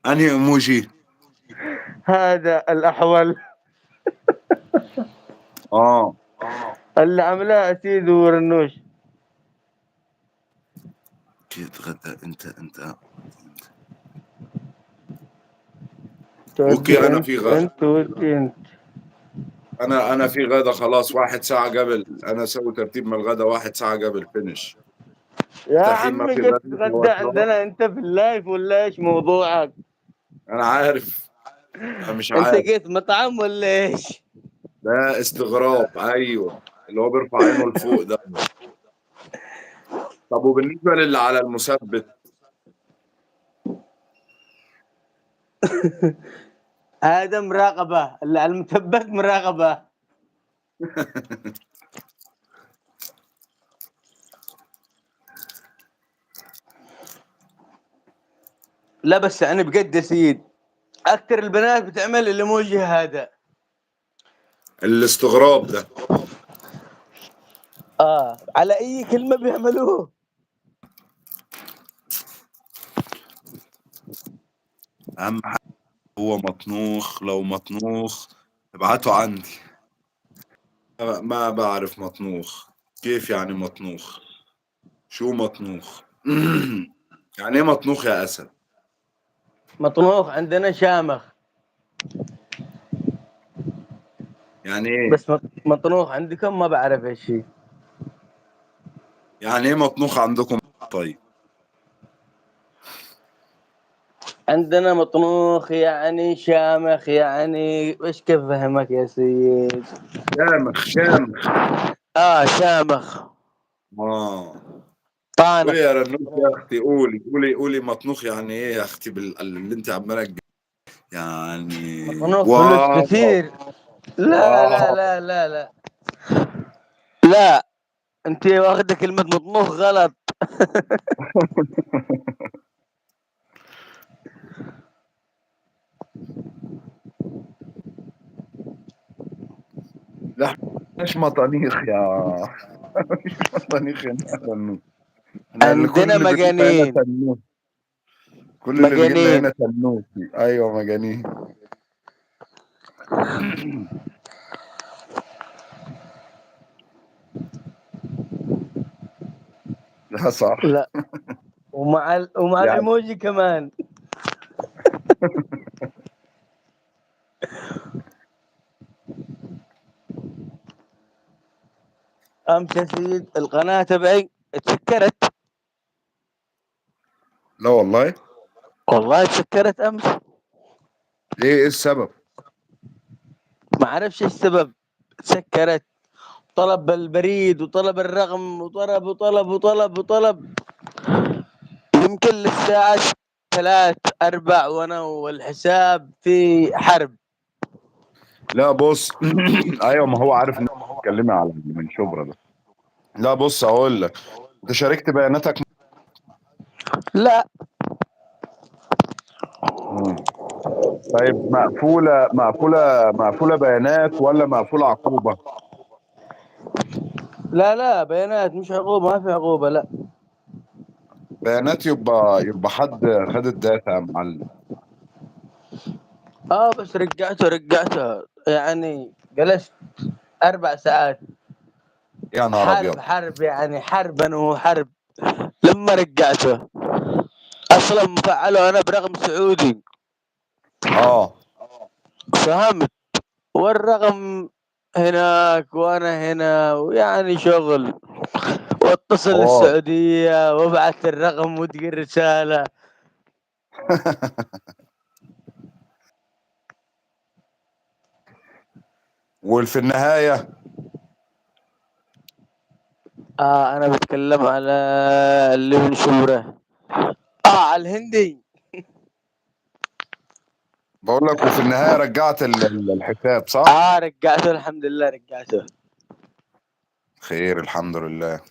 انهي ايموجي؟ هذا الأحول اه اللي عملها أسيد ورنوش. كيف غدا انت تودي اوكي، انا أنت في غدا. أنت ودي أنت. انا في غدا خلاص، 1 ساعة قبل. انا اسوي ترتيب من الغدا 1 ساعة قبل فينش. يا الحين ما عمي في جيت غدا تتغدى سوا. عندنا أنت في اللايف ولا إيش موضوعك؟ انا عارف. أنا مش أنت عارف. جيت مطعم ولا إيش؟ ده استغراب، ايوه. اللي هو بيرفع عينه لفوق ده. طب وبالنسبة للي على المثبت؟ هذا مراقبة، اللي على المثبت مراقبة. لا بس يعني بجد يا سيد، أكثر البنات بتعمل الإيموجي هذا. الاستغراب ده. على أي كلمة بيعملوه. اهم حاجة هو مطنوخ. لو مطنوخ ابعته عندي. ما بعرف مطنوخ. كيف يعني مطنوخ؟ شو مطنوخ؟ يعني ايه مطنوخ يا اسد؟ مطنوخ عندنا شامخ. يعني ايه؟ بس مطنوخ عندكم ما بعرف ايش هي. يعني ايه مطنوخ عندكم؟ طيب. عندنا مطنوخ يعني شامخ، يعني ايش كيف فهمك يا سيد؟ شامخ شامخ. شامخ. اه. قولي طانخ. يا رنوش يا اختي، قولي مطنوخ يعني ايه يا اختي اللي انت عماله يعني. مطنوخ فلوس واو. كثير. لا لا واو. لا لا لا لا، انت واخده كلمة مطنوخ غلط. لا، مش مطانيخ يا مش مطانيخ يا رنوش. احنا كل عندنا اللي بيجي لنا هنا مجانين. تنوس. كل اللي بيجي لنا مجانين. هنا تنوسي. ايوه مجانين. لا صح. لا، ومع يعني الايموجي كمان. امس يا سيد القناة تبعي اتسكرت. لا والله. والله اتسكرت امس. ايه السبب؟ ما اعرفش ايش السبب. تسكرت. طلب البريد وطلب الرقم وطلب وطلب وطلب وطلب. يمكن للساعة 3 4 وانا والحساب في حرب. لا بص. ايوه، ما هو عارف ان بتتكلمي على اللي من شبرا ده. لا بص اقول لك. انت شاركت بياناتك. لا مم. طيب، مقفولة بيانات ولا مقفولة عقوبة؟ لا لا، بيانات مش عقوبة، ما في عقوبة لا. بيانات، يبقى حد خد الداتا يا معلم. بس رجعته يعني جلست 4 ساعات. يا نهار حرب ابيض. حرب يعني حربا وحرب. لما رجعته اصلا مفعله انا برقم سعودي. اه. فهمت. والرقم هناك وانا هنا ويعني شغل. واتصل حوار. للسعودية وابعث الرقم وتجي الرسالة. وفي النهاية. انا بتكلم على اللي من شبره. على الهندي. بقول لك، وفي النهاية رجعت الحساب صح؟ رجعته الحمد لله رجعته. خير الحمد لله.